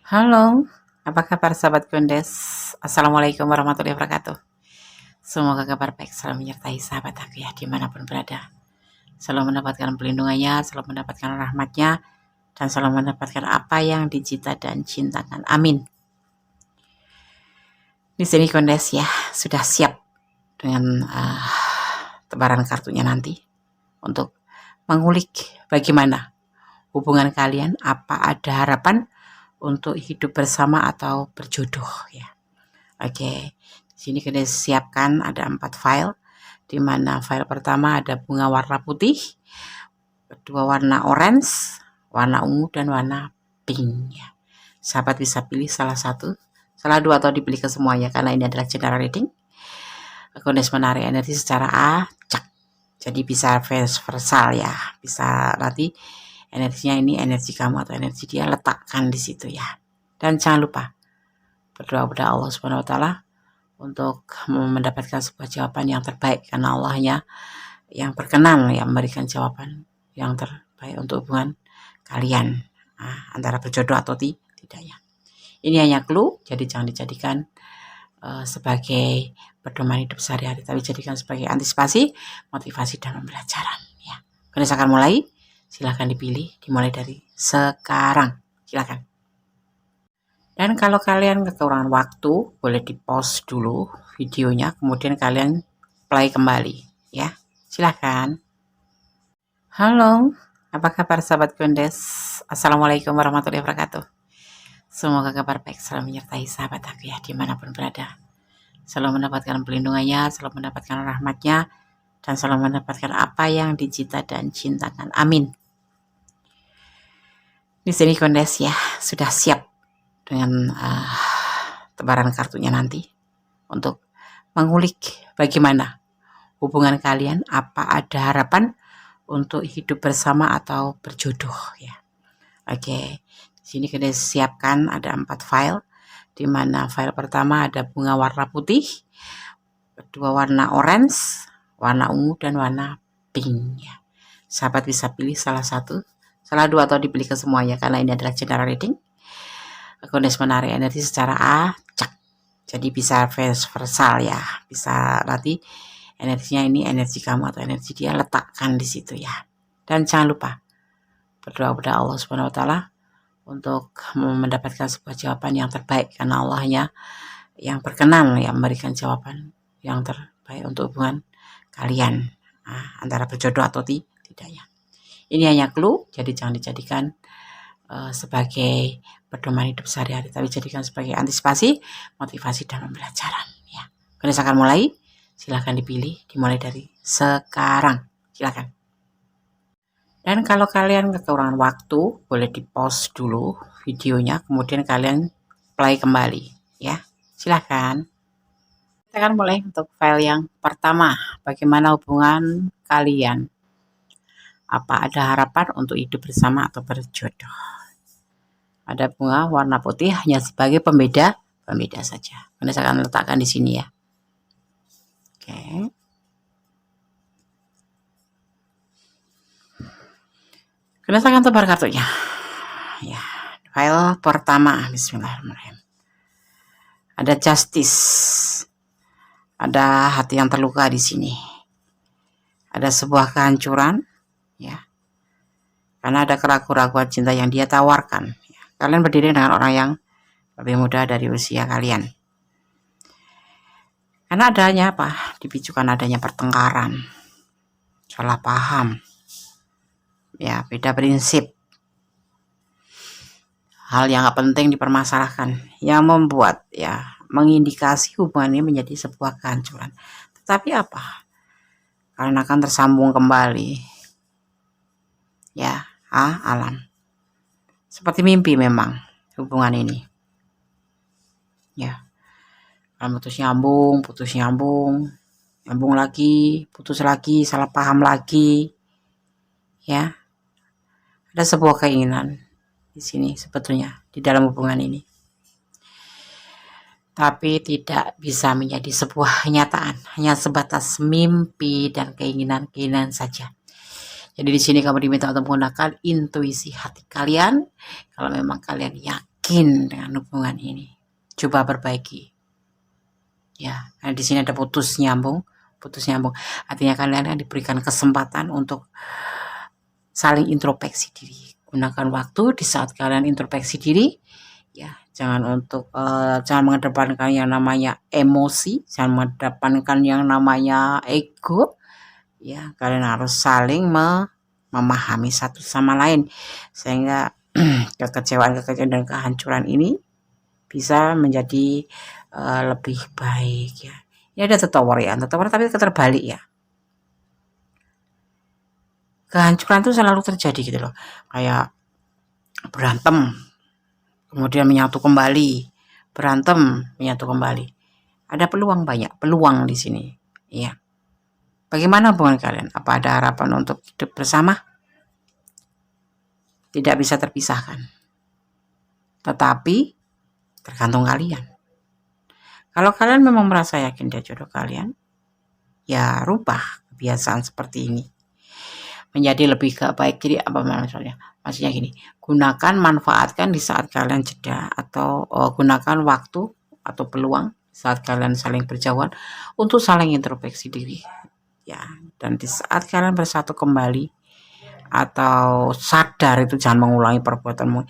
Halo, apa kabar sahabat Gondes? Assalamualaikum warahmatullahi wabarakatuh. Semoga kabar baik selalu menyertai sahabat aku ya dimanapun berada. Selalu mendapatkan pelindungannya, selalu mendapatkan rahmatnya, dan selalu mendapatkan apa yang dicita dan cintakan. Amin. Di sini Gondes ya sudah siap dengan tebaran kartunya nanti untuk mengulik bagaimana hubungan kalian, apa ada harapan untuk hidup bersama atau berjodoh ya. Oke, di sini kita siapkan ada 4 file, di mana file pertama ada bunga warna putih, kedua warna orange, warna ungu, dan warna pink ya. Sahabat bisa pilih salah satu, salah dua, atau dipilih ke semuanya karena ini adalah general reading. Gondes menarik energi secara acak, jadi bisa versal ya, bisa nanti energinya ini energi kamu atau energi dia letakkan di situ ya. Dan jangan lupa berdoa kepada Allah Subhanahu wa taala untuk mendapatkan sebuah jawaban yang terbaik, karena Allahnya yang berkenan yang memberikan jawaban yang terbaik untuk hubungan kalian antara berjodoh atau tidaknya. Ini hanya clue, jadi jangan dijadikan sebagai pedoman hidup sehari-hari, tapi jadikan sebagai antisipasi, motivasi, dan pembelajaran ya. Kita akan mulai. Silahkan dipilih, dimulai dari sekarang. Silahkan. Dan kalau kalian kekurangan waktu, boleh di pause dulu videonya, kemudian kalian play kembali ya. Silahkan. Halo, apa kabar sahabat Gondes? Assalamualaikum warahmatullahi wabarakatuh. Semoga kabar baik selalu menyertai sahabat aku ya dimanapun berada. Selalu mendapatkan pelindungannya, selalu mendapatkan rahmatnya, dan selalu mendapatkan apa yang dicita dan cintakan. Amin. Di sini Gondes ya sudah siap dengan tebaran kartunya nanti untuk mengulik bagaimana hubungan kalian, apa ada harapan untuk hidup bersama atau berjodoh ya. Oke, di sini kita siapkan ada 4 file, di mana file pertama ada bunga warna putih, kedua warna orange, warna ungu, dan warna pink ya. Sahabat bisa pilih salah satu, salah dua, atau dipilih ke semuanya karena ini adalah general reading. Gondes menarik energi secara acak, jadi bisa versal ya, bisa nanti energinya ini energi kamu atau energi dia letakkan di situ ya. Dan jangan lupa berdoa kepada Allah Subhanahu wa taala untuk mendapatkan sebuah jawaban yang terbaik, karena Allahnya yang berkenan yang memberikan jawaban yang terbaik untuk hubungan kalian antara berjodoh atau tidaknya. Ini hanya clue, jadi jangan dijadikan sebagai pedoman hidup sehari-hari, tapi jadikan sebagai antisipasi, motivasi, dan pembelajaran ya. Kita akan mulai. Silahkan dipilih, dimulai dari sekarang. Silahkan. Dan kalau kalian kekurangan waktu, boleh di pause dulu videonya, kemudian kalian play kembali ya. Silahkan. Kita akan mulai untuk file yang pertama. Bagaimana hubungan kalian? Apa ada harapan untuk hidup bersama atau berjodoh? Ada bunga warna putih hanya sebagai pembeda saja. Ini saya akan letakkan di sini ya. Oke. Kita akan tebar kartunya. Ya, file pertama. Bismillahirrahmanirrahim. Ada justice. Ada hati yang terluka di sini. Ada sebuah kehancuran, ya. Karena ada keraguan-keraguan cinta yang dia tawarkan. Ya. Kalian berdiri dengan orang yang lebih muda dari usia kalian. Karena adanya apa? Dipicukan adanya pertengkaran, salah paham, ya, beda prinsip, hal yang gak penting dipermasalahkan, yang membuat ya mengindikasi hubungan ini menjadi sebuah kehancuran. Tetapi apa? Kalian akan tersambung kembali ya, alam. Seperti mimpi memang hubungan ini ya. Kalian putus nyambung lagi, putus lagi, salah paham lagi ya. Ada sebuah keinginan di sini sebetulnya di dalam hubungan ini, tapi tidak bisa menjadi sebuah kenyataan, hanya sebatas mimpi dan keinginan saja. Jadi di sini kamu diminta untuk menggunakan intuisi hati kalian. Kalau memang kalian yakin yakin dengan hubungan ini, coba perbaiki. Ya, nah di sini ada putus nyambung. Artinya kalian akan diberikan kesempatan untuk saling introspeksi diri. Gunakan waktu di saat kalian introspeksi diri, ya, jangan mengedepankan yang namanya emosi, jangan mengedepankan yang namanya ego. Ya, kalian harus saling memahami satu sama lain sehingga kekecewaan dan kehancuran ini bisa menjadi lebih baik ya. Ini ada tower tapi terbalik ya. Kehancuran itu selalu terjadi gitu loh. Kayak berantem, kemudian menyatu kembali, berantem, menyatu kembali. Ada banyak peluang di sini. Ya. Bagaimana hubungan kalian? Apa ada harapan untuk hidup bersama? Tidak bisa terpisahkan. Tetapi tergantung kalian. Kalau kalian memang merasa yakin dia jodoh kalian, ya rubah kebiasaan seperti ini menjadi lebih baik. Jadi apa maksudnya gini, manfaatkan di saat kalian jeda atau gunakan waktu atau peluang saat kalian saling berjauhan untuk saling introspeksi diri ya. Dan di saat kalian bersatu kembali atau sadar, itu jangan mengulangi perbuatanmu.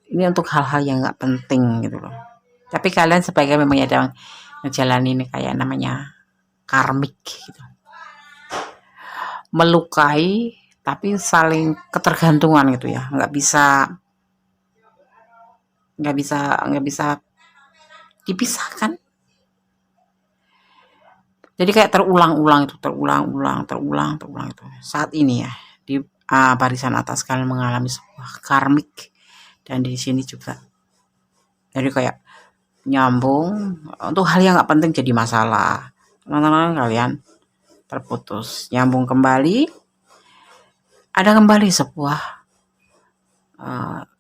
Ini untuk hal-hal yang nggak penting gitu loh. Tapi kalian sebagai memang ada ngejalanin ini kayak namanya karmik gitu, melukai tapi saling ketergantungan gitu ya, nggak bisa dipisahkan. Jadi kayak terulang-ulang itu saat ini ya, di barisan atas kalian mengalami sebuah karmik, dan di sini juga jadi kayak nyambung untuk hal yang nggak penting jadi masalah. Teman-teman kalian terputus, nyambung kembali, ada kembali sebuah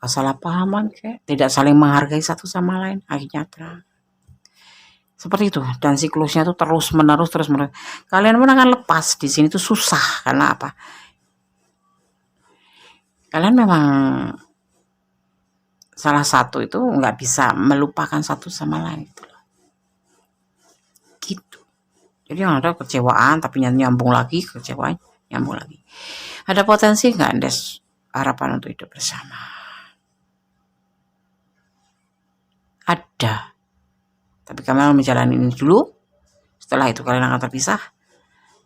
kesalahpahaman, kayak tidak saling menghargai satu sama lain, akhirnya seperti itu. Dan siklusnya itu terus menerus. Kalian pun akan lepas di sini tuh susah. Karena apa? Kalian memang salah satu itu nggak bisa melupakan satu sama lain gitu. Jadi ada kecewaan tapi nyambung lagi, kecewaan nyambung lagi. Ada potensi nggak Andes harapan untuk hidup bersama? Ada. Tapi kalian menjalani ini dulu. Setelah itu kalian akan terpisah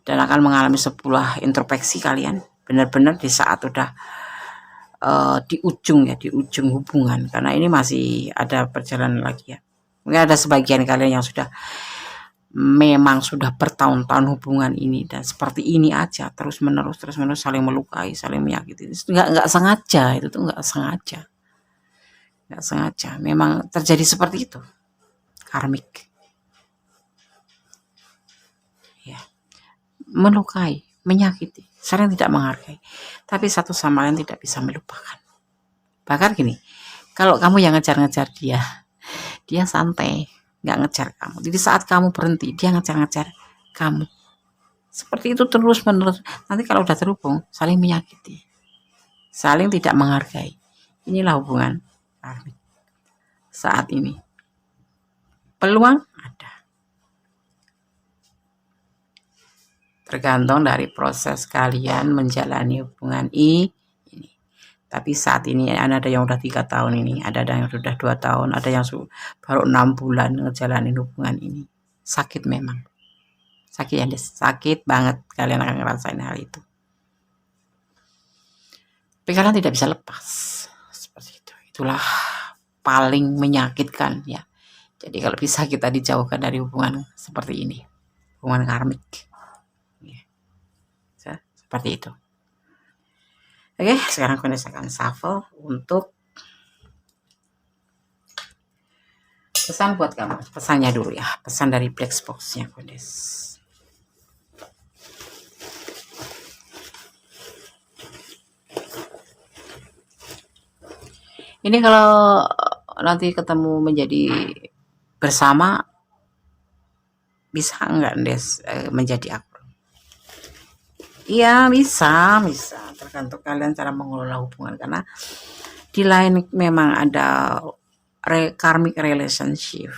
dan akan mengalami sebuah introspeksi kalian. Benar-benar di saat udah di ujung hubungan, karena ini masih ada perjalanan lagi ya. Mungkin ada sebagian kalian yang memang sudah bertahun-tahun hubungan ini dan seperti ini aja terus menerus saling melukai, saling menyakiti. Itu nggak sengaja, itu tuh nggak sengaja, memang terjadi seperti itu, karmik ya. Melukai, menyakiti, saling tidak menghargai, tapi satu sama lain tidak bisa melupakan. Bahkan gini, kalau kamu yang ngejar-ngejar dia santai, nggak ngejar kamu. Jadi saat kamu berhenti, dia ngejar-ngejar kamu. Seperti itu terus menerus. Nanti kalau udah terhubung, saling menyakiti, saling tidak menghargai. Inilah hubungan karmik saat ini. Peluang ada, tergantung dari proses kalian menjalani hubungan ini. Tapi saat ini ada yang udah 3 tahun ini, ada yang sudah 2 tahun, ada yang baru 6 bulan ngejalanin hubungan ini. Sakit memang. Sakit ya, sakit banget, kalian akan ngerasain hal itu. Tapi kalian tidak bisa lepas. Seperti itu. Itulah paling menyakitkan ya. Jadi kalau bisa kita dijauhkan dari hubungan seperti ini. Hubungan karmik. Ya. Seperti itu. Oke, sekarang aku akan shuffle untuk pesan buat kamu. Pesannya dulu ya, pesan dari black box-nya Kondes. Ini kalau nanti ketemu menjadi bersama, bisa enggak Des menjadi akur? Iya, bisa, tergantung kalian cara mengelola hubungan. Karena di lain memang ada karmic relationship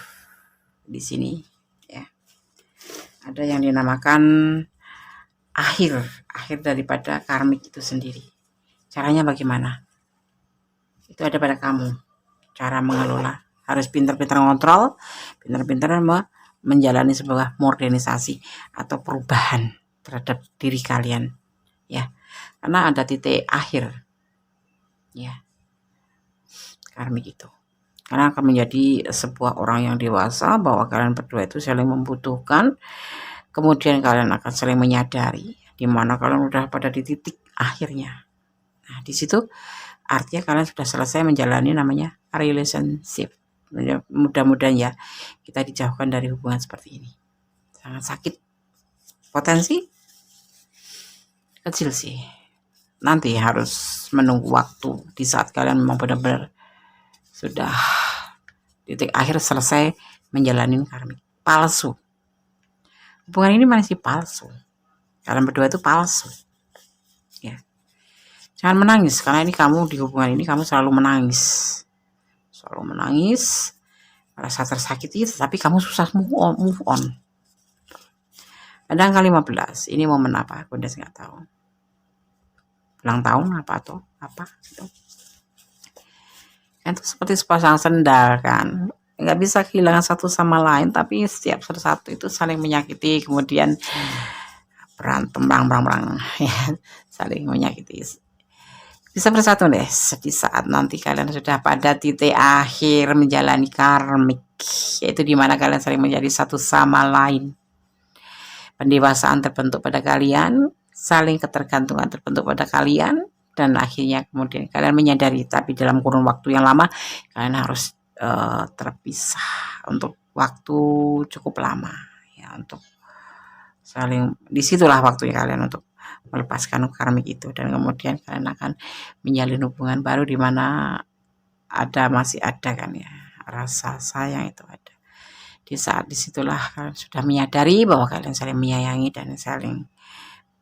di sini ya. Ada yang dinamakan akhir daripada karmik itu sendiri. Caranya bagaimana? Itu ada pada kamu. Cara mengelola. Harus pintar-pintar ngontrol, pintar-pintar menjalani sebuah modernisasi atau perubahan terhadap diri kalian ya. Karena ada titik akhir ya karmik itu. Karena akan menjadi sebuah orang yang dewasa bahwa kalian berdua itu saling membutuhkan. Kemudian kalian akan saling menyadari di mana kalian udah pada di titik akhirnya. Nah, di situ artinya kalian sudah selesai menjalani namanya relationship. Mudah-mudahan ya kita dijauhkan dari hubungan seperti ini. Sangat sakit. Potensi kecil sih. Nanti harus menunggu waktu di saat kalian memang benar-benar sudah titik akhir selesai menjalani karmik. Palsu. Hubungan ini masih palsu. Kalian berdua itu palsu. Ya. Jangan menangis karena ini kamu di hubungan ini kamu selalu menangis. Selalu menangis, merasa tersakiti, tetapi kamu susah move on. Ada angka 15. Ini momen apa? Aku udah nggak tahu. Ulang tahun apa atau apa gitu. Itu seperti sepasang sendal kan. Nggak bisa kehilangan satu sama lain, tapi setiap satu itu saling menyakiti, kemudian berantem berang ya, saling menyakiti. Bisa bersatu deh di saat nanti kalian sudah pada titik akhir menjalani karmik, yaitu dimana kalian saling menjadi satu sama lain. Pendewasaan terbentuk pada kalian, saling ketergantungan terbentuk pada kalian, dan akhirnya kemudian kalian menyadari, tapi dalam kurun waktu yang lama kalian harus terpisah untuk waktu cukup lama ya, untuk saling, disitulah waktunya kalian untuk melepaskan karmik itu, dan kemudian kalian akan menjalin hubungan baru di mana masih ada kan ya rasa sayang itu ada. Di saat disitulah kalian sudah menyadari bahwa kalian saling menyayangi dan saling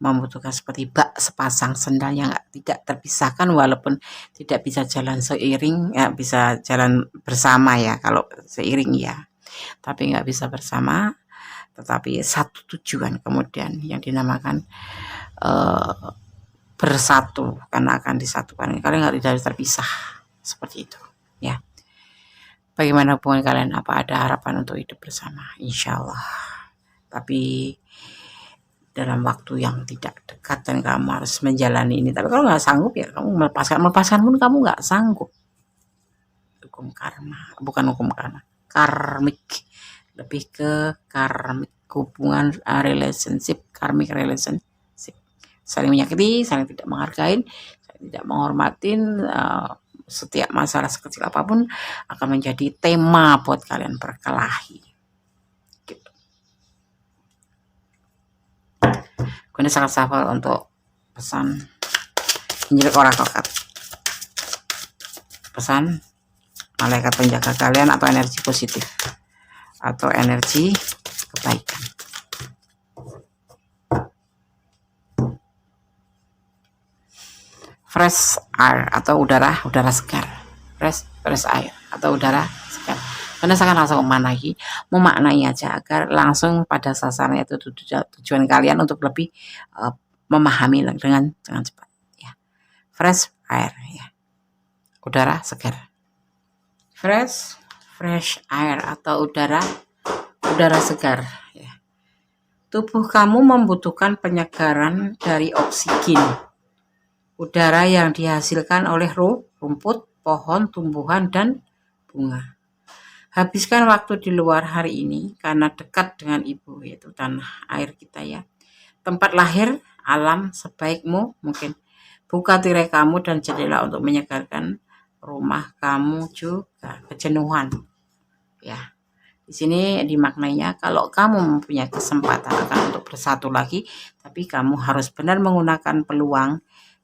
membutuhkan, seperti bak sepasang sendal yang tidak terpisahkan, walaupun tidak bisa jalan seiring ya, bisa jalan bersama ya kalau seiring ya, tapi nggak bisa bersama, tetapi satu tujuan kemudian yang dinamakan bersatu karena akan disatukan. Kalian nggak bisa terpisah seperti itu ya. Bagaimana hubungan kalian? Apa ada harapan untuk hidup bersama? Insya Allah, tapi dalam waktu yang tidak dekat, dan kamu harus menjalani ini. Tapi kalau nggak sanggup ya kamu melepaskan pun kamu nggak sanggup. Hukum karma, bukan hukum karma, karmik, lebih ke karmik, hubungan relationship, karmik relationship, saling menyakiti, saling tidak menghargai, saling tidak menghormatin. Setiap masalah sekecil apapun akan menjadi tema buat kalian berkelahi. Gitu. Ini sangat safal untuk pesan Injil Oracle Card. Pesan malaikat penjaga kalian atau energi positif atau energi kebaikan. Fresh air atau udara segar. Fresh air atau udara segar. Karena saya langsung memaknai aja agar langsung pada sasaran, itu tujuan kalian untuk lebih memahami dengan cepat ya. Fresh air ya, udara segar. Fresh air atau udara segar ya. Tubuh kamu membutuhkan penyegaran dari oksigen udara yang dihasilkan oleh rumput, pohon, tumbuhan, dan bunga. Habiskan waktu di luar hari ini karena dekat dengan ibu, yaitu tanah air kita ya. Tempat lahir alam sebaikmu mungkin. Buka tirai kamu dan jendela untuk menyegarkan rumah kamu juga. Kejenuhan ya. Di sini dimaknainya kalau kamu mempunyai kesempatan akan untuk bersatu lagi, tapi kamu harus benar menggunakan peluang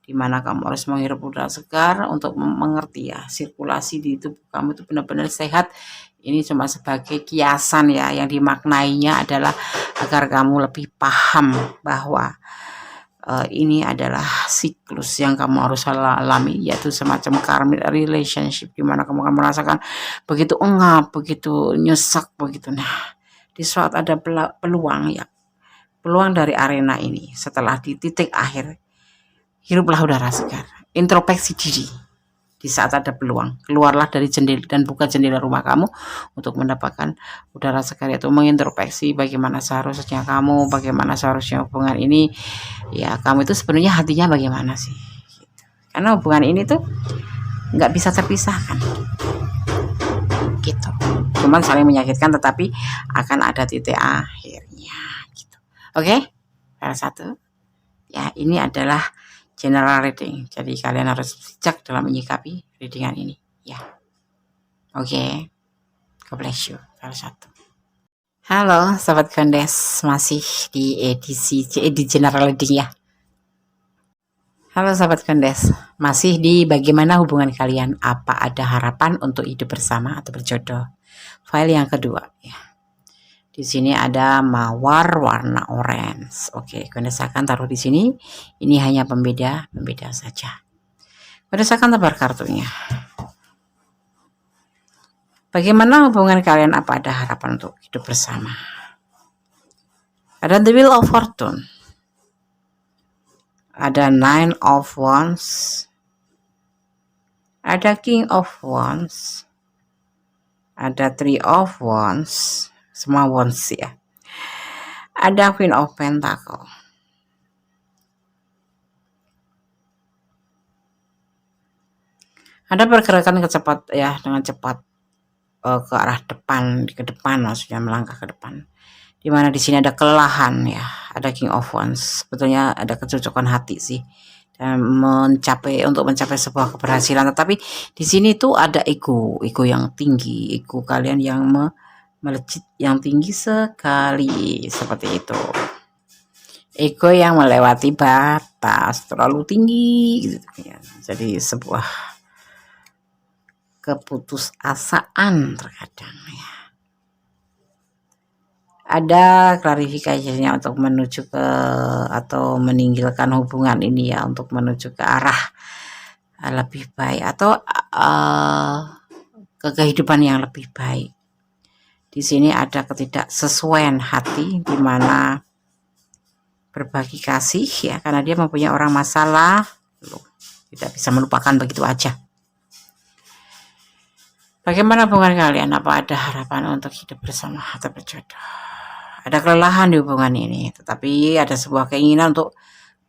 di mana kamu harus menghirup udara segar untuk mengerti ya, sirkulasi di tubuh kamu itu benar-benar sehat. Ini cuma sebagai kiasan ya, yang dimaknainya adalah agar kamu lebih paham bahwa ini adalah siklus yang kamu harus alami, yaitu semacam karmic relationship, di mana kamu akan merasakan begitu engap, begitu nyesek, begitu. Nah, di saat ada peluang ya, peluang dari arena ini, setelah di titik akhir, hiruplah udara segar, introspeksi diri. Di saat ada peluang, keluarlah dari jendela dan buka jendela rumah kamu untuk mendapatkan udara segar, yaitu mengintrospeksi bagaimana seharusnya kamu, bagaimana seharusnya hubungan ini. Ya, kamu itu sebenarnya hatinya bagaimana sih? Karena hubungan ini tuh nggak bisa terpisahkan, gitu. Cuman saling menyakitkan, tetapi akan ada titik akhirnya, gitu. Oke, salah satu. Ya, ini adalah general reading. Jadi kalian harus bijak dalam menyikapi readingan ini. Ya, oke. God bless you. Salah satu. Halo, Sobat Kondes. Masih di di general reading ya. Halo Sobat Kondes, masih di bagaimana hubungan kalian? Apa ada harapan untuk hidup bersama atau berjodoh? File yang kedua ya. Di sini ada mawar warna orange. Oke, Kondes akan taruh di sini. Ini hanya pembeda saja. Kondes akan tebar kartunya. Bagaimana hubungan kalian? Apa ada harapan untuk hidup bersama? Ada the Wheel of Fortune. Ada Nine of Wands. Ada King of Wands. Ada Three of Wands. Semua wands ya. Ada Queen of Pentacle. Ada pergerakan cepat ya, dengan cepat ke arah depan, ke depan maksudnya, melangkah ke depan. Dimana di sini ada kelelahan ya, ada King of Wands. Sebetulnya ada kecocokan hati sih, dan untuk mencapai sebuah keberhasilan. Tetapi di sini tuh ada ego yang tinggi, ego kalian yang melejit, yang tinggi sekali, seperti itu. Ego yang melewati batas, terlalu tinggi gitu ya. Jadi sebuah keputusasaan terkadang ya. Ada klarifikasinya untuk menuju ke atau meninggalkan hubungan ini ya, untuk menuju ke arah lebih baik atau ke kehidupan yang lebih baik. Di sini ada ketidaksesuaian hati, di mana berbagi kasih ya, karena dia mempunyai orang masalah, tidak bisa melupakan begitu aja. Bagaimana hubungan kalian? Apa ada harapan untuk hidup bersama atau berjodoh? Ada kelelahan di hubungan ini, tetapi ada sebuah keinginan untuk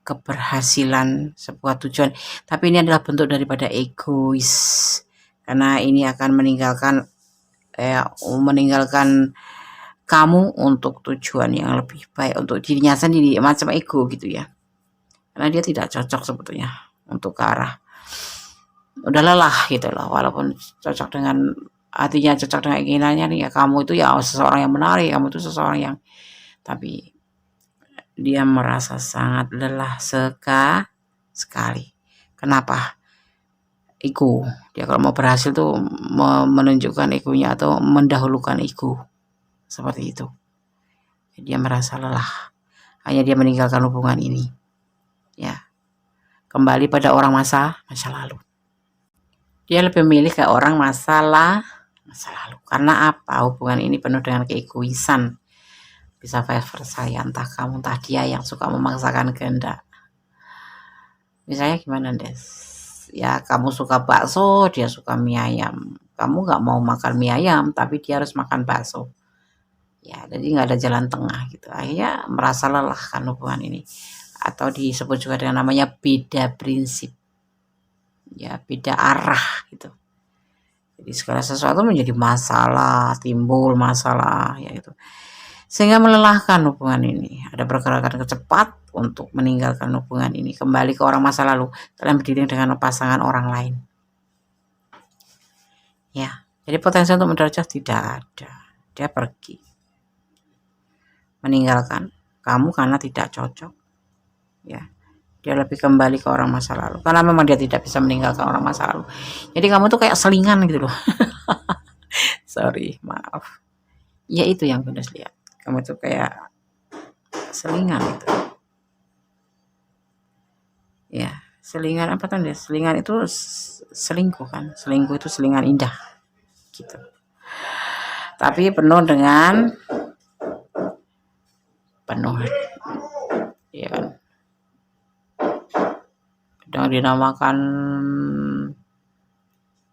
keberhasilan, sebuah tujuan. Tapi ini adalah bentuk daripada egois, karena ini akan meninggalkan kamu untuk tujuan yang lebih baik, untuk dirinya sendiri, macam ego gitu ya. Karena dia tidak cocok sebetulnya untuk ke arah, udah lelah gitu loh, walaupun cocok dengan hatinya, cocok dengan keinginannya nih ya, kamu itu ya seseorang yang menarik, kamu itu seseorang yang, tapi dia merasa sangat lelah sekali. Kenapa? Ego. Dia kalau mau berhasil tuh menunjukkan egonya atau mendahulukan ego, seperti itu. Dia merasa lelah, hanya dia meninggalkan hubungan ini ya, kembali pada orang masa lalu. Dia lebih memilih ke orang masa lalu. Karena apa? Hubungan ini penuh dengan keegoisan. Bisa vice versa ya, entah kamu entah dia yang suka memaksakan kehendak. Misalnya gimana Des? Ya kamu suka bakso, dia suka mie ayam. Kamu gak mau makan mie ayam, tapi dia harus makan bakso. Ya, jadi nggak ada jalan tengah gitu. Akhirnya merasa lelah kan hubungan ini. Atau disebut juga dengan namanya beda prinsip. Ya, beda arah gitu. Jadi segala sesuatu menjadi masalah, timbul masalah ya itu. Sehingga melelahkan hubungan ini. Ada pergerakan cepat untuk meninggalkan hubungan ini, kembali ke orang masa lalu, kalian berdiri dengan pasangan orang lain. Ya, jadi potensi untuk menderajat tidak ada. Dia pergi, meninggalkan kamu karena tidak cocok. Ya, dia lebih kembali ke orang masa lalu karena memang dia tidak bisa meninggalkan orang masa lalu. Jadi kamu tuh kayak selingan gitu loh. Sorry, maaf. Ya itu yang Bunda lihat. Kamu tuh kayak selingan gitu. Ya, selingan apa tanda? Selingan itu selingkuh kan? Selingkuh itu selingan indah gitu. Tapi penuh ya kan. Dengan dinamakan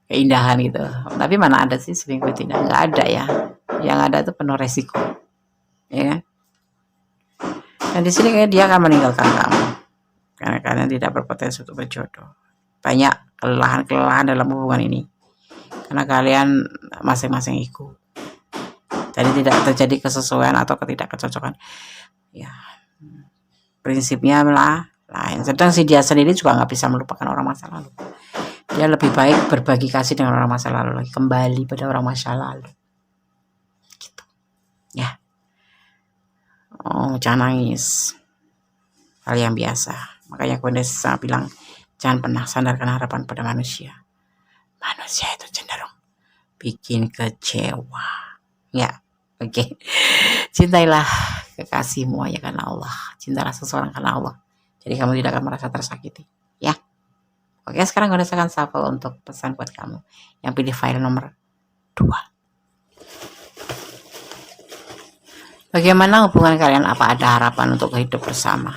keindahan gitu. Tapi mana ada sih selingkuh tidak? Nggak ada ya. Yang ada itu penuh resiko. Ya kan? Dan di sini kayak dia akan meninggalkan kamu. Karena kalian tidak berpotensi untuk berjodoh. Banyak kelelahan dalam hubungan ini. Karena kalian masing-masing ego. Jadi tidak terjadi kesesuaian atau ketidakcocokan. Ya, prinsipnya malah lain. Sedang si dia sendiri juga nggak bisa melupakan orang masa lalu. Dia lebih baik berbagi kasih dengan orang masa lalu lagi, kembali pada orang masa lalu. Gitu. Ya. Oh, jangan nangis. Hal yang biasa. Makanya Kondesa bilang, jangan pernah sandarkan harapan pada manusia. Manusia itu cenderung bikin kecewa. Ya, oke. Cintailah kekasihmu hanya karena Allah. Cintalah seseorang karena Allah. Jadi kamu tidak akan merasa tersakiti. Ya. Oke, sekarang gue akan shuffle untuk pesan buat kamu yang pilih file nomor 2. Bagaimana hubungan kalian? Apa ada harapan untuk hidup bersama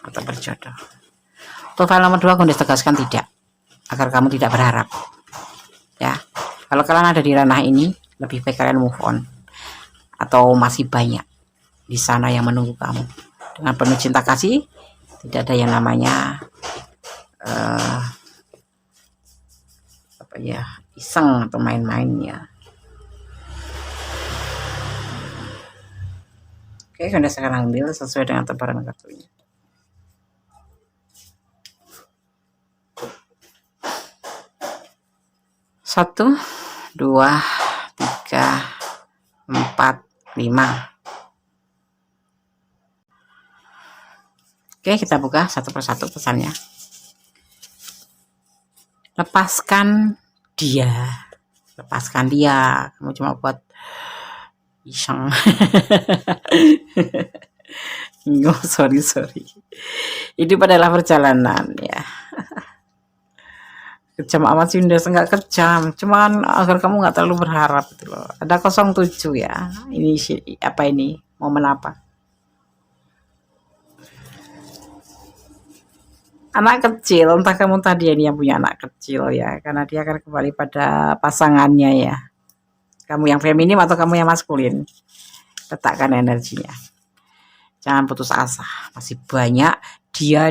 atau berjodoh? Untuk file nomor 2 gue tegaskan tidak, agar kamu tidak berharap. Ya, kalau kalian ada di ranah ini, lebih baik kalian move on. Atau masih banyak di sana yang menunggu kamu. Dengan penuh cinta kasih, tidak ada yang namanya iseng atau main-main ya. Oke, Anda sekarang ambil sesuai dengan tebaran kartunya. Satu, 2, 3, 4, 5. Oke, kita buka satu persatu pesannya. Lepaskan dia. Kamu cuma buat iseng. No, sorry. Hidup adalah perjalanan ya. Kejam amat sih, udah enggak kejam, cuman agar kamu nggak terlalu berharap gitu loh. Ada 07 ya. Ini apa ini? Momen apa? Anak kecil, entah kamu tadi ini yang punya anak kecil ya, karena dia akan kembali pada pasangannya ya. Kamu yang feminim atau kamu yang maskulin, letakkan energinya. Jangan putus asa, masih banyak dia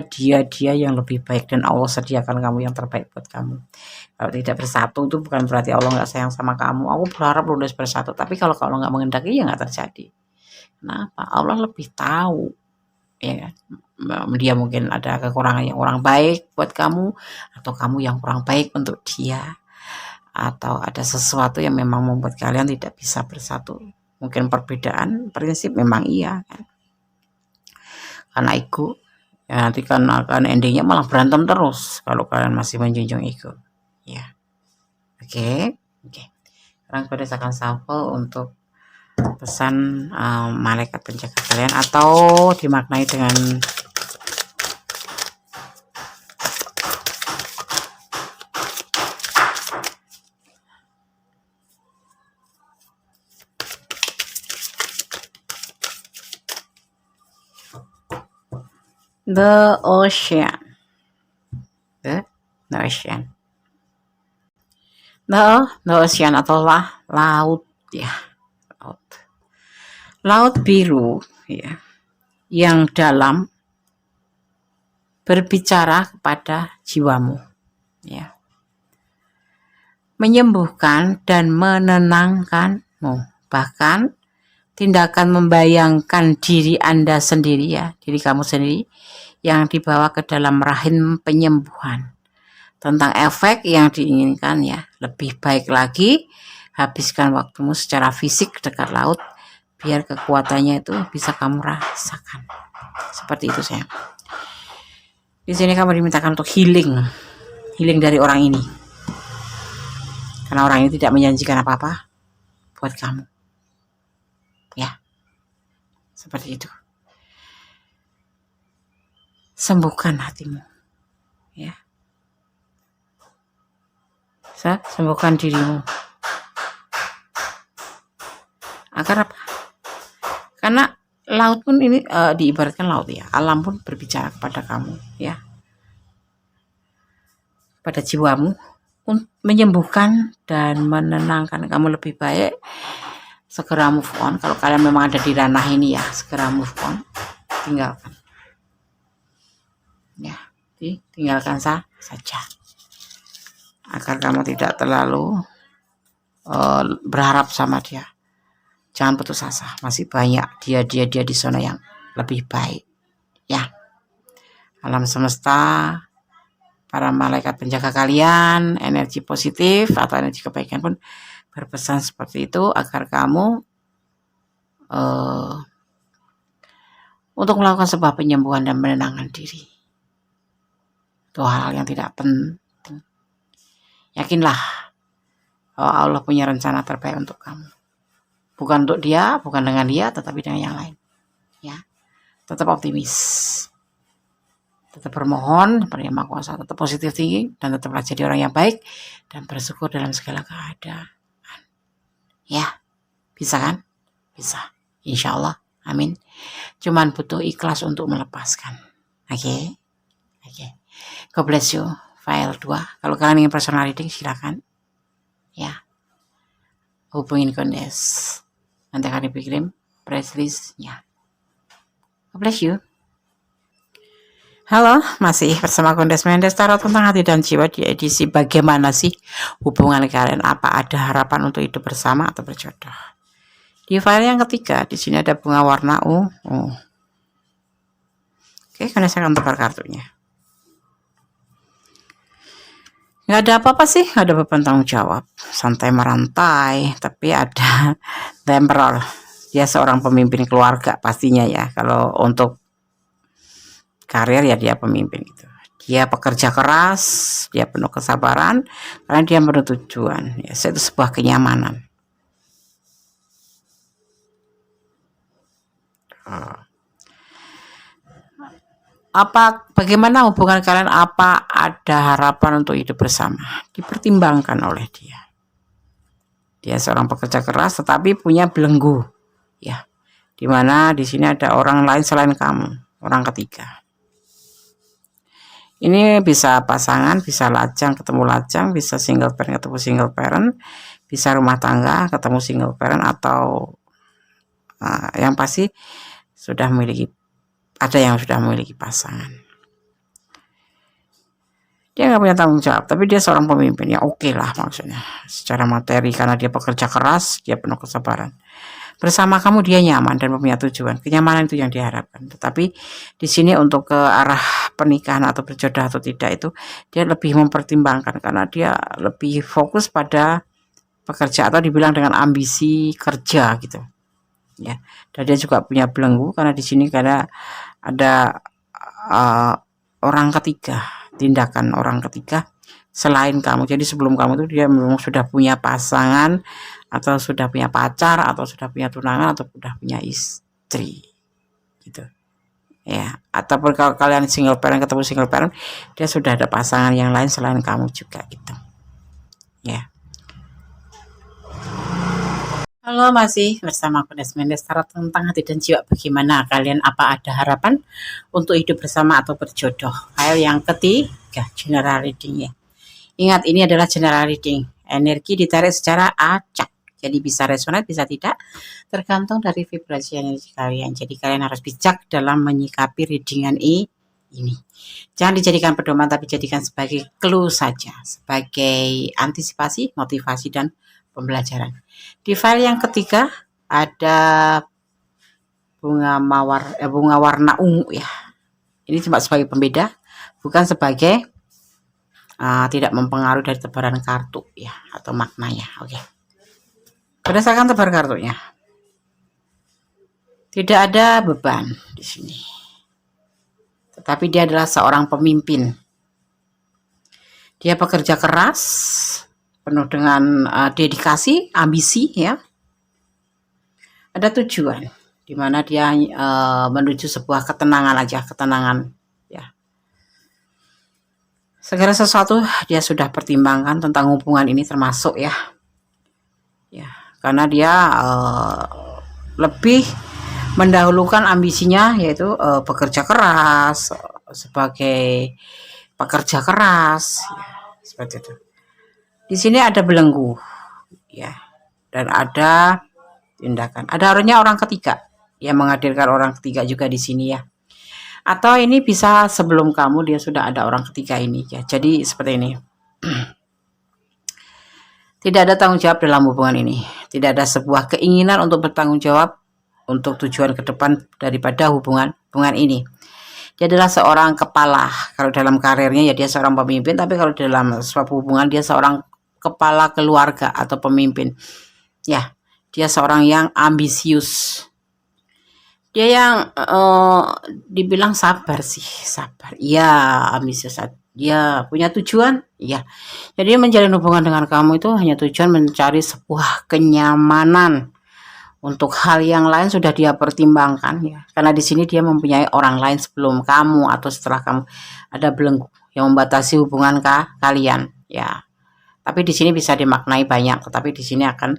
yang lebih baik, dan Allah sediakan kamu yang terbaik buat kamu. Kalau tidak bersatu itu bukan berarti Allah nggak sayang sama kamu. Aku berharap lu udah bersatu, tapi kalau nggak mengendaki ya nggak terjadi. Kenapa? Allah lebih tahu, ya kan? Dia mungkin ada kekurangan yang kurang baik buat kamu, atau kamu yang kurang baik untuk dia, atau ada sesuatu yang memang membuat kalian tidak bisa bersatu. Mungkin perbedaan prinsip memang iya kan, karena ego ya, nanti kan akan endingnya malah berantem terus kalau kalian masih menjunjung ego ya. Oke. Sekarang pada akan shuffle untuk pesan malaikat penjaga kalian, atau dimaknai dengan the ocean. The ocean. The ocean atau laut ya. Laut biru ya, yang dalam berbicara kepada jiwamu ya. Menyembuhkan dan menenangkanmu, bahkan tindakan membayangkan diri Anda sendiri ya, diri kamu sendiri yang dibawa ke dalam rahim penyembuhan, tentang efek yang diinginkan ya. Lebih baik lagi habiskan waktumu secara fisik dekat laut, biar kekuatannya itu bisa kamu rasakan. Seperti itu sayang. Di sini kamu dimintakan untuk healing dari orang ini, karena orang ini tidak menjanjikan apa-apa buat kamu ya. Seperti itu. Sembuhkan hatimu, sembuhkan dirimu. Agar apa? Karena laut pun ini diibaratkan laut ya, alam pun berbicara kepada kamu ya, pada jiwamu, menyembuhkan dan menenangkan kamu lebih baik. Segera move on. Kalau kalian memang ada di ranah ini ya, segera move on, tinggalkan ya, tinggalkan saja, agar kamu tidak terlalu berharap sama dia. Jangan putus asa, masih banyak dia di zona yang lebih baik ya. Alam semesta, para malaikat penjaga kalian, energi positif atau energi kebaikan pun berpesan seperti itu, agar kamu untuk melakukan sebuah penyembuhan dan menenangkan diri. Itu hal yang tidak penting. Yakinlah bahwa Allah punya rencana terbaik untuk kamu. Bukan untuk dia, bukan dengan dia, tetapi dengan yang lain. Ya, tetap optimis, tetap bermohon pada Yang Maha Kuasa, tetap positif thinking, dan tetaplah jadi orang yang baik dan bersyukur dalam segala keadaan. Ya, bisa kan? Bisa, insya Allah, amin. Cuman butuh ikhlas untuk melepaskan. Oke. God bless you. File 2. Kalau kalian ingin personal reading, silakan. Ya, hubungin Kondes. Nanti akan dikirim press list-nya. God bless you. Halo, masih bersama Kondes Mendes, tarot tentang hati dan jiwa di edisi bagaimana sih hubungan kalian, apa ada harapan untuk hidup bersama atau berjodoh. Di file yang ketiga, di sini ada bunga warna ungu. Oke, Kondes akan tukar kartunya. Nggak ada apa-apa sih, nggak ada beban tanggung jawab, santai merantai, tapi ada temporal. Dia seorang pemimpin keluarga pastinya ya. Kalau untuk karir ya dia pemimpin gitu. Dia pekerja keras, dia penuh kesabaran, karena dia penuh tujuan. Ya, itu sebuah kenyamanan. Bagaimana hubungan kalian? Apa ada harapan untuk hidup bersama? Dipertimbangkan oleh dia. Dia seorang pekerja keras, tetapi punya belenggu, ya. Dimana di sini ada orang lain selain kamu, orang ketiga. Ini bisa pasangan, bisa lajang ketemu lajang, bisa single parent ketemu single parent, bisa rumah tangga ketemu single parent, atau yang pasti ada yang sudah memiliki pasangan. Dia nggak punya tanggung jawab, tapi dia seorang pemimpin, ya oke lah maksudnya. Secara materi, karena dia pekerja keras, dia penuh kesabaran. Bersama kamu dia nyaman dan punya tujuan. Kenyamanan itu yang diharapkan. Tetapi di sini untuk ke arah pernikahan atau berjodoh atau tidak, itu dia lebih mempertimbangkan, karena dia lebih fokus pada pekerja, atau dibilang dengan ambisi kerja gitu. Ya, dan dia juga punya belenggu, karena di sini karena ada orang ketiga, tindakan orang ketiga selain kamu. Jadi sebelum kamu itu dia memang sudah punya pasangan, atau sudah punya pacar, atau sudah punya tunangan, atau sudah punya istri gitu ya. Ataupun kalau kalian single parent ketemu single parent, dia sudah ada pasangan yang lain selain kamu juga gitu ya. Halo, masih bersama Kondes Mendes, tarot tentang hati dan jiwa bagaimana kalian, apa ada harapan untuk hidup bersama atau berjodoh. File yang ketiga, general reading ya. Ingat, ini adalah general reading, energi ditarik secara acak, jadi bisa resonan bisa tidak, tergantung dari vibrasi energi kalian. Jadi kalian harus bijak dalam menyikapi readingan ini. Jangan dijadikan pedoman, tapi jadikan sebagai clue saja, sebagai antisipasi, motivasi, dan pembelajaran. Di file yang ketiga ada bunga warna ungu ya. Ini cuma sebagai pembeda, bukan sebagai tidak mempengaruhi dari tebaran kartu ya, atau maknanya. Oke. Berdasarkan tebar kartunya, tidak ada beban di sini. Tetapi dia adalah seorang pemimpin. Dia pekerja keras, penuh dengan dedikasi, ambisi ya. Ada tujuan di mana dia menuju sebuah ketenangan aja, ketenangan ya. Segala sesuatu dia sudah pertimbangkan tentang hubungan ini, termasuk ya, karena dia lebih mendahulukan ambisinya, yaitu bekerja keras sebagai pekerja keras, ya, seperti itu. Di sini ada belenggu, ya, dan ada tindakan. Ada harusnya orang ketiga yang menghadirkan orang ketiga juga di sini ya. Atau ini bisa sebelum kamu dia sudah ada orang ketiga ini ya. Jadi seperti ini. Tidak ada tanggung jawab dalam hubungan ini. Tidak ada sebuah keinginan untuk bertanggung jawab untuk tujuan ke depan daripada hubungan ini. Dia adalah seorang kepala. Kalau dalam karirnya ya dia seorang pemimpin, tapi kalau dalam suatu hubungan dia seorang kepala keluarga atau pemimpin. Ya, dia seorang yang ambisius. Dia yang dibilang sabar sih, sabar. Iya, ambisius. Dia punya tujuan, iya. Jadi menjalin hubungan dengan kamu itu hanya tujuan mencari sebuah kenyamanan. Untuk hal yang lain sudah dia pertimbangkan ya. Karena di sini dia mempunyai orang lain sebelum kamu atau setelah kamu. Ada belenggu yang membatasi hubungan kalian ya. Tapi di sini bisa dimaknai banyak, tetapi di sini akan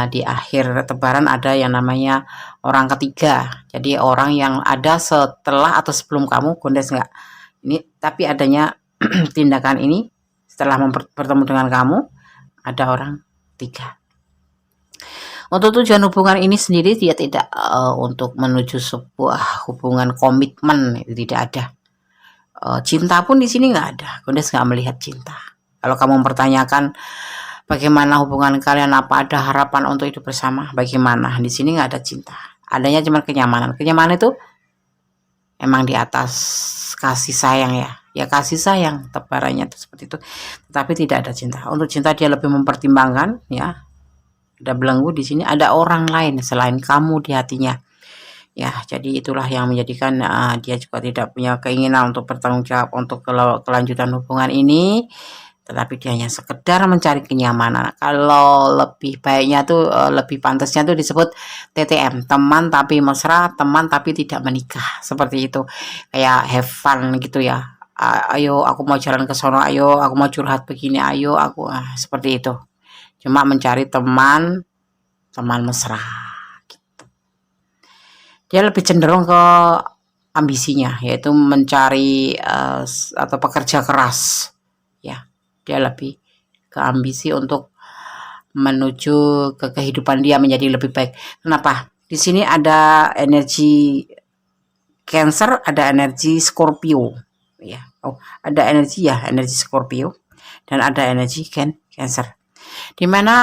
di akhir tebaran ada yang namanya orang ketiga. Jadi orang yang ada setelah atau sebelum kamu, Gondes enggak. Ini tapi adanya tindakan ini setelah bertemu dengan kamu, ada orang ketiga. Untuk tujuan hubungan ini sendiri dia tidak untuk menuju sebuah hubungan komitmen, itu tidak ada. Cinta pun di sini nggak ada. Gondes nggak melihat cinta. Kalau kamu mempertanyakan bagaimana hubungan kalian, apa ada harapan untuk hidup bersama, bagaimana? Di sini nggak ada cinta. Adanya cuma kenyamanan. Kenyamanan itu emang di atas kasih sayang ya. Ya kasih sayang, tebarannya itu seperti itu. Tetapi tidak ada cinta. Untuk cinta dia lebih mempertimbangkan ya. Ada belenggu di sini, ada orang lain selain kamu di hatinya. Ya, jadi itulah yang menjadikan dia juga tidak punya keinginan untuk bertanggung jawab untuk kelanjutan hubungan ini, tetapi dia hanya sekedar mencari kenyamanan. Kalau lebih baiknya tuh lebih pantasnya tuh disebut TTM, teman tapi mesra, teman tapi tidak menikah, seperti itu. Kayak have fun gitu ya. Ayo aku mau jalan ke sono, ayo aku mau curhat begini, ayo aku seperti itu. Cuma mencari teman mesra. Dia lebih cenderung ke ambisinya, yaitu mencari atau pekerja keras ya. Dia lebih ke ambisi untuk menuju ke kehidupan dia menjadi lebih baik. Kenapa? Di sini ada energi Cancer, ada energi Scorpio ya. Ada energi Scorpio dan ada energi Cancer. Dimana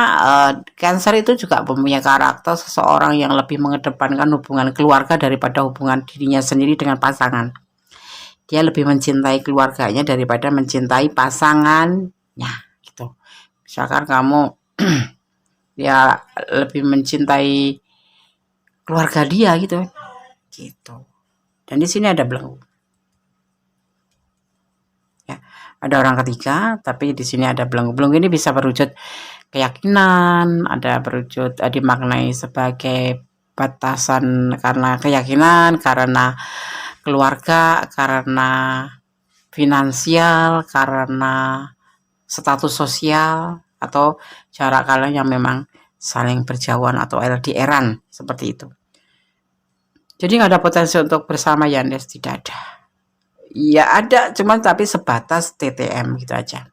Cancer itu juga mempunyai karakter seseorang yang lebih mengedepankan hubungan keluarga daripada hubungan dirinya sendiri dengan pasangan. Dia lebih mencintai keluarganya daripada mencintai pasangannya gitu. Misalkan kamu dia lebih mencintai keluarga dia gitu. Dan di sini ada belenggu. Ya, ada orang ketiga, tapi di sini ada belenggu. Belenggu ini bisa berwujud keyakinan, ada berwujud dimaknai sebagai batasan karena keyakinan, karena keluarga, karena finansial, karena status sosial, atau jarak kalian yang memang saling berjauhan atau LDR-an seperti itu. Jadi nggak ada potensi untuk bersama ya, Nes, tidak ada. Ya ada, cuman tapi sebatas TTM gitu aja.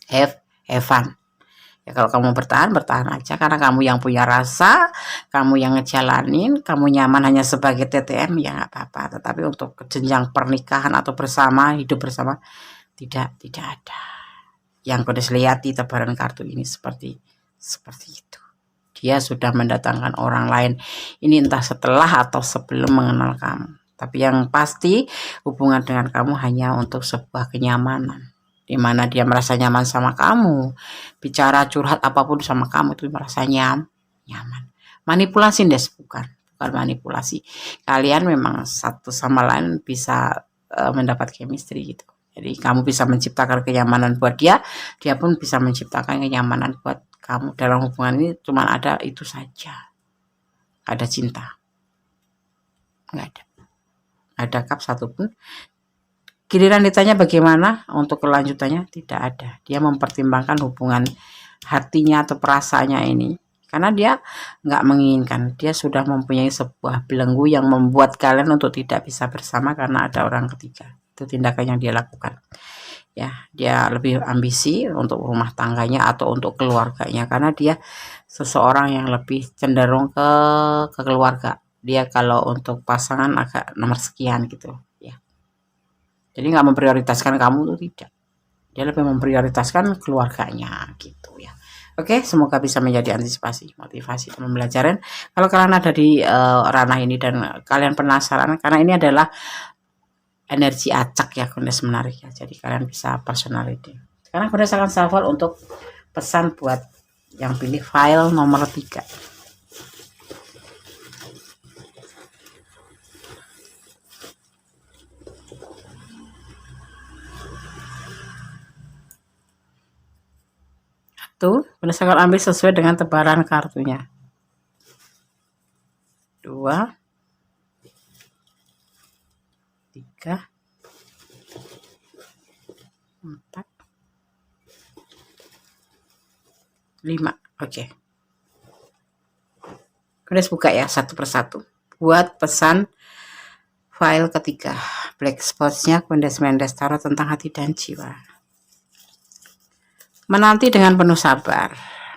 Have fun. Ya kalau kamu bertahan aja, karena kamu yang punya rasa, kamu yang ngejalanin, kamu nyaman hanya sebagai TTM ya nggak apa-apa. Tetapi untuk jenjang pernikahan atau bersama, hidup bersama, tidak ada. Yang Gondes lihat di tebaran kartu ini seperti itu. Dia sudah mendatangkan orang lain. Ini entah setelah atau sebelum mengenal kamu. Tapi yang pasti hubungan dengan kamu hanya untuk sebuah kenyamanan. Di mana dia merasa nyaman sama kamu, bicara curhat apapun sama kamu itu merasa nyaman. Manipulasi, Des, bukan manipulasi. Kalian memang satu sama lain bisa mendapat chemistry gitu. Jadi kamu bisa menciptakan kenyamanan buat dia pun bisa menciptakan kenyamanan buat kamu. Dalam hubungan ini cuma ada itu saja. Ada cinta, nggak ada kap satupun. Giliran ditanya bagaimana untuk kelanjutannya, tidak ada. Dia mempertimbangkan hubungan hatinya atau perasaannya ini, karena dia nggak menginginkan. Dia sudah mempunyai sebuah belenggu yang membuat kalian untuk tidak bisa bersama karena ada orang ketiga. Itu tindakan yang dia lakukan. Ya, dia lebih ambisi untuk rumah tangganya atau untuk keluarganya, karena dia seseorang yang lebih cenderung ke keluarga. Dia kalau untuk pasangan agak nomor sekian gitu ya. Jadi nggak memprioritaskan kamu tuh, tidak. Dia lebih memprioritaskan keluarganya gitu ya. Oke, semoga bisa menjadi antisipasi, motivasi, dan pembelajaran. Kalau kalian ada di ranah ini dan kalian penasaran, karena ini adalah energi acak ya, Goddess menarik ya. Jadi kalian bisa personality. Sekarang Goddess akan shuffle untuk pesan buat yang pilih file nomor 3. Tuh, Goddess akan ambil sesuai dengan tebaran kartunya. 2, 3, 4, 5. Oke. Goddess buka ya satu persatu. Buat pesan file ketiga. Black spots-nya Goddess Mendes taruh tentang hati dan jiwa. Menanti dengan penuh sabar.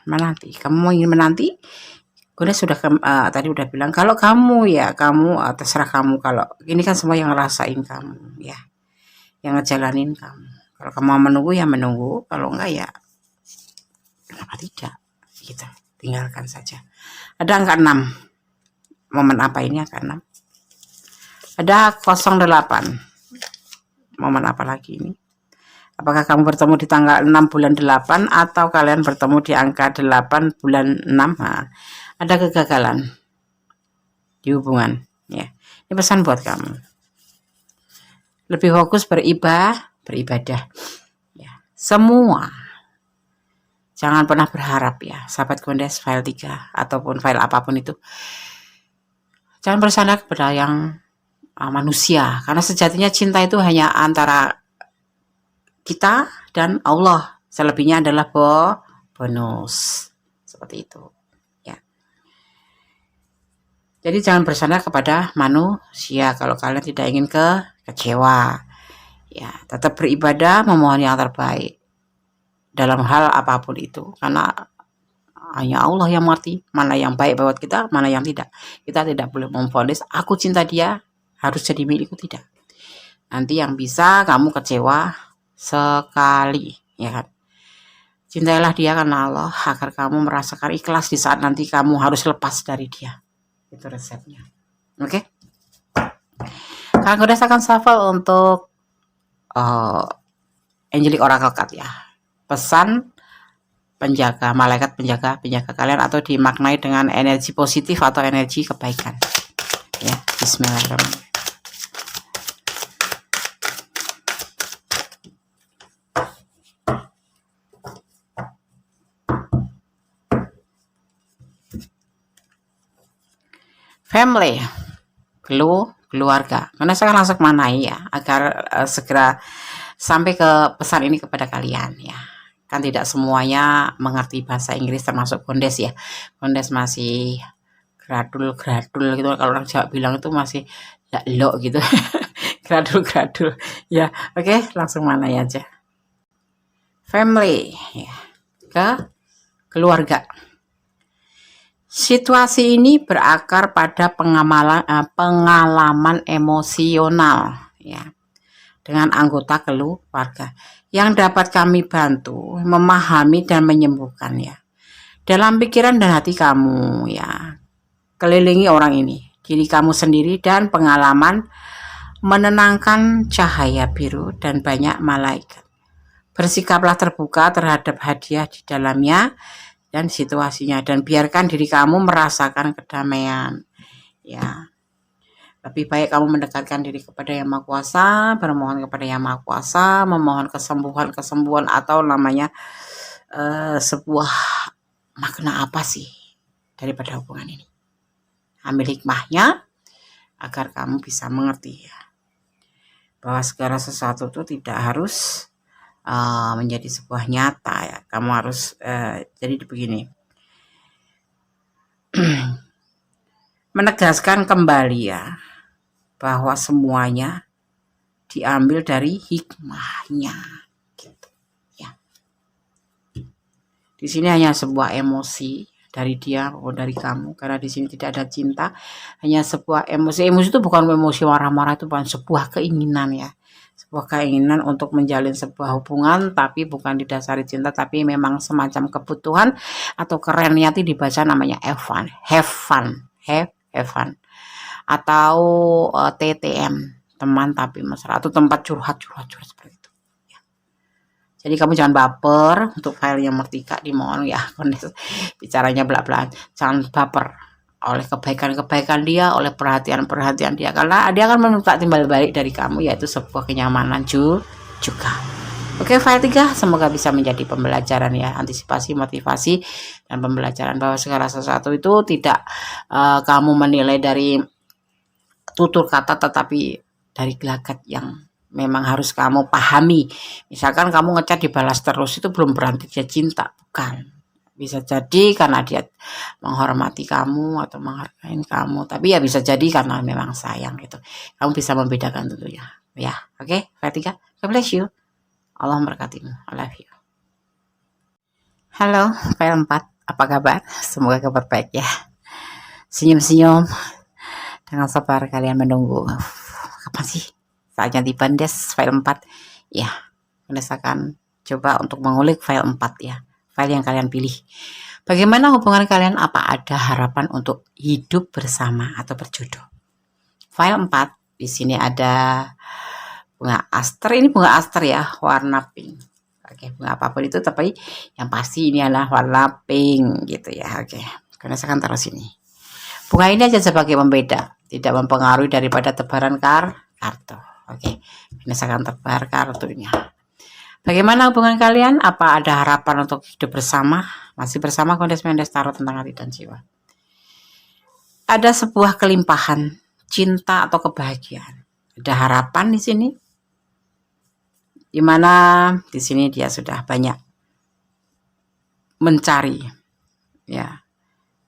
Menanti. Kamu ingin menanti? Goddess sudah tadi udah bilang kalau kamu ya kamu terserah kamu. Kalau ini kan semua yang ngerasain kamu ya, yang ngejalanin kamu. Kalau kamu mau menunggu ya menunggu, kalau enggak ya kenapa tidak gitu, tinggalkan saja. Ada angka 6. Momen apa ini angka 6? Ada 08. Momen apa lagi ini? Apakah kamu bertemu di tanggal 6 bulan 8 atau kalian bertemu di angka 8 bulan 6? Nah, ada kegagalan di hubungan ya. Ini pesan buat kamu. Lebih fokus beribadah ya. Semua jangan pernah berharap ya, sahabat Goddess file 3 ataupun file apapun itu. Jangan bersandar kepada yang manusia, karena sejatinya cinta itu hanya antara kita dan Allah. Selebihnya adalah bonus. Seperti itu ya. Jadi jangan bersandar kepada manusia kalau kalian tidak ingin kecewa ya. Tetap beribadah, memohon yang terbaik dalam hal apapun itu, karena hanya Allah yang mengerti mana yang baik buat kita, mana yang tidak. Kita tidak boleh memvonis aku cinta dia harus jadi milikku, tidak. Nanti yang bisa kamu kecewa sekali ya kan. Cintailah dia karena Allah agar kamu merasakan ikhlas di saat nanti kamu harus lepas dari dia. Itu resepnya. Oke. Kang Goddess akan shuffle untuk Angelic Oracle Card ya. Pesan penjaga, malaikat penjaga kalian, atau dimaknai dengan energi positif atau energi kebaikan. Ya, bismillahirrahmanirrahim. Family, keluarga. Karena saya langsung manai ya, agar segera sampai ke pesan ini kepada kalian ya. Kan tidak semuanya mengerti bahasa Inggris, termasuk Goddess ya. Goddess masih gradul gitu, kalau orang Jawa bilang itu masih lo gitu. gradul ya. Oke, langsung manai aja. Family ya, ke keluarga. Situasi ini berakar pada pengalaman emosional ya dengan anggota keluarga yang dapat kami bantu memahami dan menyembuhkan ya. Dalam pikiran dan hati kamu ya, kelilingi orang ini, diri kamu sendiri, dan pengalaman menenangkan cahaya biru dan banyak malaikat. Bersikaplah terbuka terhadap hadiah di dalamnya dan situasinya, dan biarkan diri kamu merasakan kedamaian ya. Lebih baik kamu mendekatkan diri kepada Yang Maha Kuasa, bermohon kepada Yang Maha Kuasa, memohon kesembuhan atau namanya sebuah makna apa sih daripada hubungan ini. Ambil hikmahnya agar kamu bisa mengerti ya. bahwa segala sesuatu itu tidak harus menjadi sebuah nyata ya. Kamu harus jadi begini, menegaskan kembali ya bahwa semuanya diambil dari hikmahnya gitu ya. Di sini hanya sebuah emosi dari dia atau dari kamu, karena di sini tidak ada cinta, hanya sebuah emosi. Emosi itu bukan emosi marah-marah, itu bukan sebuah keinginan ya, sebuah keinginan untuk menjalin sebuah hubungan, tapi bukan didasari cinta, tapi memang semacam kebutuhan, atau kerennya itu dibaca namanya have fun, atau TTM, teman tapi mesra, atau tempat curhat seperti itu. Jadi kamu jangan baper untuk file yang Mertika, dimohon ya, bicaranya belak-belakan. Jangan baper oleh kebaikan-kebaikan dia, oleh perhatian-perhatian dia, karena dia akan meminta timbal balik dari kamu, yaitu sebuah kenyamanan juga. Oke, file 3 semoga bisa menjadi pembelajaran ya, antisipasi, motivasi, dan pembelajaran bahwa segala sesuatu itu tidak kamu menilai dari tutur kata, tetapi dari gelagat yang memang harus kamu pahami. Misalkan kamu ngechat dibalas terus, itu belum berarti dia cinta, bukan. Bisa jadi karena dia menghormati kamu atau menghargai kamu, tapi ya bisa jadi karena memang sayang gitu. Kamu bisa membedakan tentunya ya. Oke, Fatika, God bless you, Allah memberkatimu, I love you. Halo file 4, apa kabar? Semoga kabar baik ya. Senyum-senyum dengan sabar kalian menunggu kapan sih saatnya dibandes file 4 ya. Merasakan coba untuk mengulik file 4 ya, file yang kalian pilih. Bagaimana hubungan kalian? Apa ada harapan untuk hidup bersama atau berjodoh? File 4 di sini ada bunga aster. Ini bunga aster ya, warna pink. Oke, bunga apapun itu, tapi yang pasti ini adalah warna pink gitu ya. Oke, karena saya akan taruh sini. Bunga ini aja sebagai pembeda, tidak mempengaruhi daripada tebaran kartu. Oke, ini saya akan tebar kartunya. Bagaimana hubungan kalian? Apa ada harapan untuk hidup bersama? Masih bersama, kondes-mendes tarot tentang hati dan jiwa. Ada sebuah kelimpahan cinta atau kebahagiaan. Ada harapan di sini. Dimana di sini dia sudah banyak mencari ya.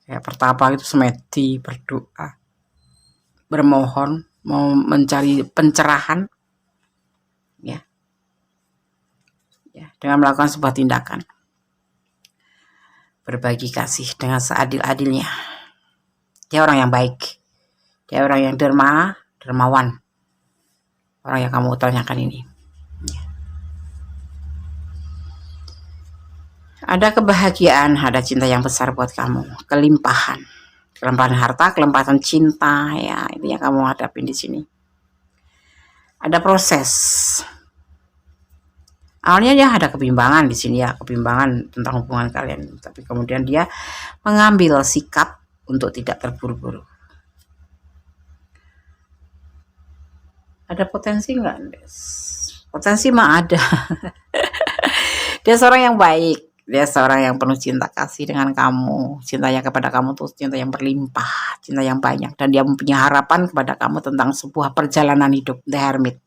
Kayak pertama itu semedi berdoa, bermohon, mau mencari pencerahan ya, dengan melakukan sebuah tindakan berbagi kasih dengan seadil-adilnya. Dia orang yang baik, dia orang yang dermawan, orang yang kamu tanyakan ini ya. Ada kebahagiaan, ada cinta yang besar buat kamu, kelimpahan harta, kelimpahan cinta ya, itu yang kamu hadapin di sini. Ada proses. Awalnya dia ada kebimbangan di sini ya, kebimbangan tentang hubungan kalian, tapi kemudian dia mengambil sikap untuk tidak terburu-buru. Ada potensi nggak? Potensi mah ada. Dia seorang yang baik, dia seorang yang penuh cinta kasih dengan kamu. Cintanya kepada kamu tuh cinta yang berlimpah, cinta yang banyak, dan dia mempunyai harapan kepada kamu tentang sebuah perjalanan hidup, The Hermit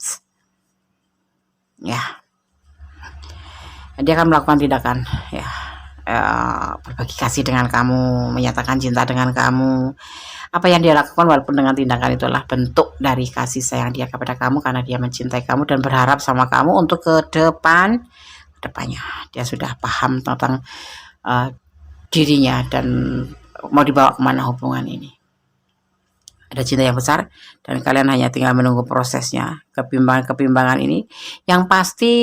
ya. Dia akan melakukan tindakan ya, berbagi kasih dengan kamu, menyatakan cinta dengan kamu. Apa yang dia lakukan walaupun dengan tindakan itulah bentuk dari kasih sayang dia kepada kamu, karena dia mencintai kamu dan berharap sama kamu untuk ke depannya. Dia sudah paham tentang dirinya dan mau dibawa kemana hubungan ini. Ada cinta yang besar dan kalian hanya tinggal menunggu prosesnya. Kebimbangan ini yang pasti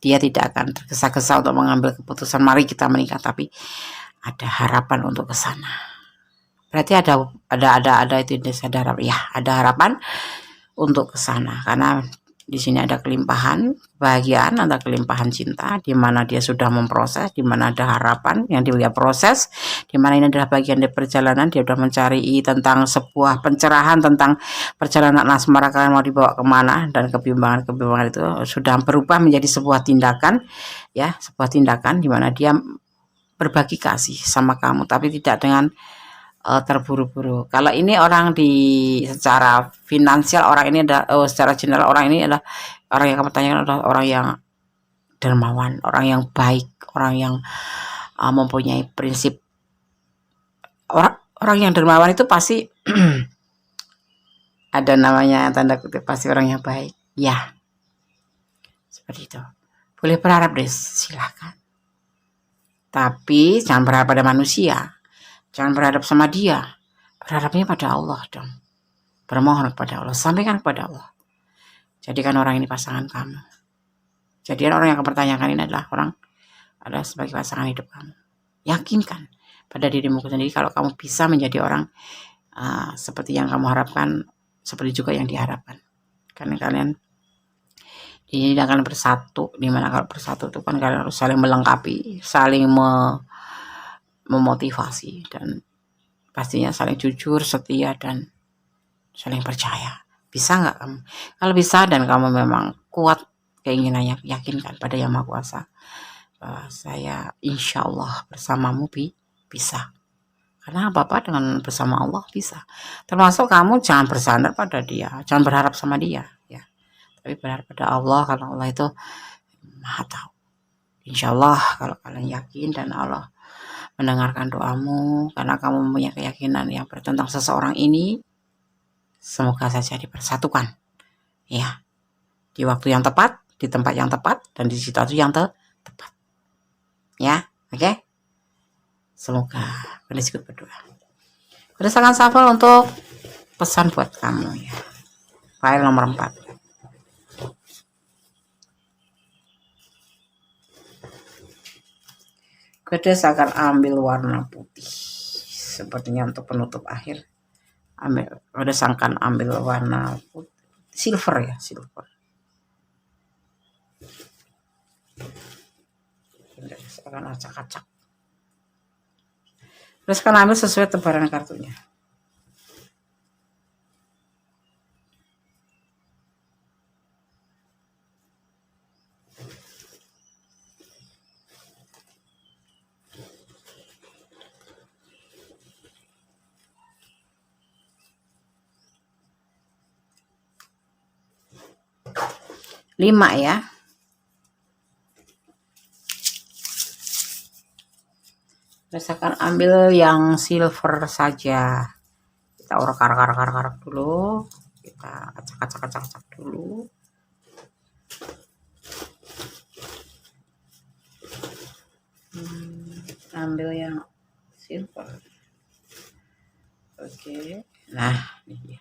dia tidak akan tergesa-gesa untuk mengambil keputusan mari kita menikah, tapi ada harapan untuk ke sana. Berarti ada itu ada harapan ya, ada harapan untuk ke sana, karena di sini ada kelimpahan kebahagiaan, ada kelimpahan cinta, di mana dia sudah memproses, di mana ada harapan yang dia proses, di mana ini adalah bagian dari perjalanan. Dia sudah mencari tentang sebuah pencerahan tentang perjalanan asmara kalian mau dibawa kemana, dan kebimbangan itu sudah berubah menjadi sebuah tindakan ya, sebuah tindakan di mana dia berbagi kasih sama kamu, tapi tidak dengan terburu-buru. Kalau ini orang di secara finansial, orang ini ada secara general, orang ini adalah orang yang kamu tanyakan adalah orang yang dermawan, orang yang baik, orang yang mempunyai prinsip. Orang yang dermawan itu pasti ada namanya tanda kutip, pasti orang yang baik. Ya, seperti itu. Boleh berharap deh, silahkan. Tapi jangan berharap pada manusia. Jangan berharap sama dia. Berharapnya pada Allah dong. Bermohon kepada Allah. Sampaikan kepada Allah. Jadikan orang ini pasangan kamu. Jadikan orang yang akan pertanyakan ini adalah sebagai pasangan hidup kamu. Yakinkan pada dirimu sendiri kalau kamu bisa menjadi orang seperti yang kamu harapkan, seperti juga yang diharapkan. Karena kalian ini akan bersatu. Dimana kalau bersatu itu kan kalian harus saling melengkapi, saling memotivasi, dan pastinya saling jujur, setia, dan saling percaya. Bisa nggak kamu? Kalau bisa dan kamu memang kuat keinginannya, yakinkan pada Yang Maha Kuasa bahwa saya insya Allah bersamamu bisa. Karena apa-apa dengan bersama Allah bisa. Termasuk kamu jangan bersandar pada dia, jangan berharap sama dia, ya. Tapi berharap pada Allah, karena Allah itu Maha tahu. Insya Allah kalau kalian yakin dan Allah mendengarkan doamu, karena kamu mempunyai keyakinan yang tentang seseorang ini, semoga saja dipersatukan, ya, di waktu yang tepat, di tempat yang tepat, dan di situasi yang tepat, ya. Oke. Semoga kalian ikut berdoa. Berdasarkan shuffle untuk pesan buat kamu, ya. File nomor 4. Kedes akan ambil warna putih, sepertinya untuk penutup akhir. Kedes akan ambil warna putih, silver, ya, silver. Kedes akan acak-acak. Terus akan ambil sesuai tebaran kartunya. Lima, ya. Terus akan ambil yang silver saja. Kita karak dulu. Kita acak dulu. Ambil yang silver. Oke. Nah, ini dia.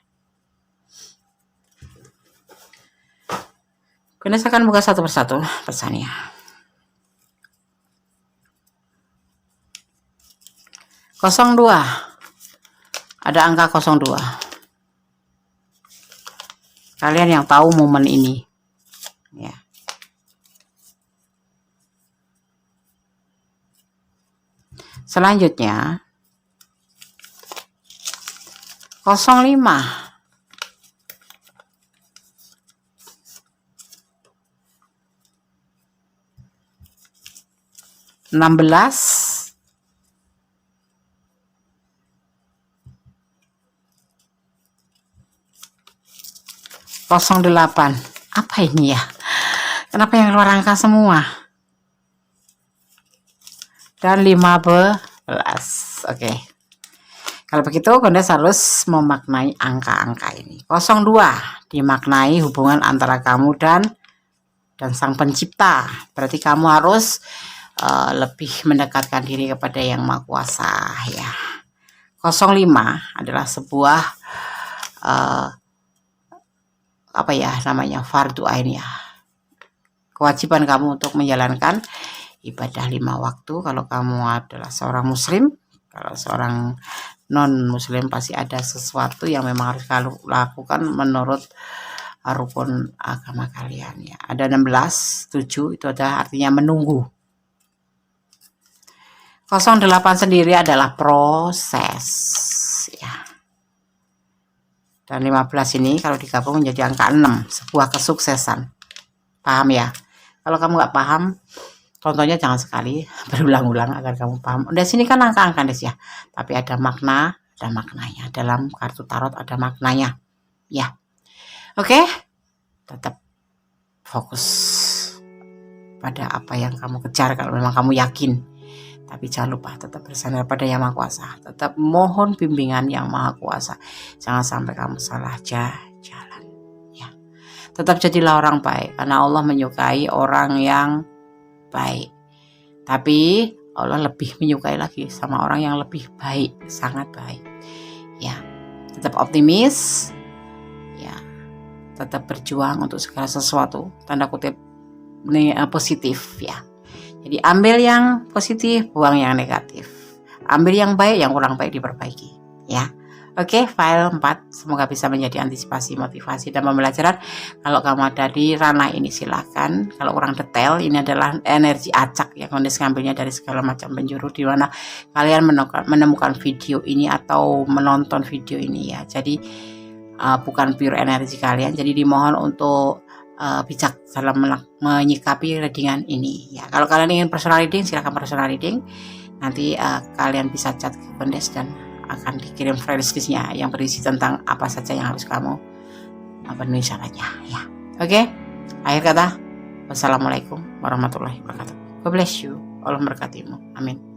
Kemudian saya akan buka satu persatu pesannya. Kosong 2. Ada angka 02. Kalian yang tahu momen ini, ya. Selanjutnya 05. 16. 08. Apa ini ya? Kenapa yang keluar angka semua? Dan 15. Oke. Kalau begitu, Kalian harus memaknai angka-angka ini. 02 dimaknai hubungan antara kamu dan Sang Pencipta. Berarti kamu harus lebih mendekatkan diri kepada Yang Maha Kuasa, ya. 05 adalah sebuah fardu ain, ya. Kewajiban kamu untuk menjalankan ibadah 5 waktu. Kalau kamu adalah seorang muslim, kalau seorang non muslim pasti ada sesuatu yang memang harus kalian lakukan menurut rukun agama kalian, ya. Ada 16, 7 itu adalah artinya menunggu. 08 sendiri adalah proses, ya. Dan 15 ini kalau digabung menjadi angka 6, sebuah kesuksesan. Paham, ya? Kalau kamu nggak paham, contohnya jangan sekali berulang-ulang agar kamu paham. Di sini kan angka-angka, ya, tapi ada makna ada maknanya. Dalam kartu tarot ada maknanya. Ya. Oke. Tetap fokus pada apa yang kamu kejar kalau memang kamu yakin. Tapi jangan lupa tetap bersandar pada Yang Maha Kuasa. Tetap mohon bimbingan Yang Maha Kuasa. Jangan sampai kamu salah jalan. Ya. Tetap jadilah orang baik. Karena Allah menyukai orang yang baik. Tapi Allah lebih menyukai lagi sama orang yang lebih baik. Sangat baik. Ya. Tetap optimis. Ya. Tetap berjuang untuk segala sesuatu. Tanda kutip positif ya. Jadi ambil yang positif, buang yang negatif. Ambil yang baik, yang kurang baik diperbaiki. Ya, oke, file 4. Semoga bisa menjadi antisipasi, motivasi, dan pembelajaran. Kalau kamu ada di ranah ini silahkan. Kalau kurang detail, ini adalah energi acak yang kondisi ngambilnya dari segala macam penjuru di mana kalian menemukan video ini atau menonton video ini ya. Jadi bukan pure energi kalian. Jadi dimohon untuk bijak dalam menyikapi readingan ini ya. Kalau kalian ingin personal reading, silakan personal reading. Nanti kalian bisa chat ke Kondes dan akan dikirim listnya yang berisi tentang apa saja yang harus kamu penuhi syaratnya ya. Oke. Akhir kata, wassalamualaikum warahmatullahi wabarakatuh. God bless you. Allah memberkatimu. Amin.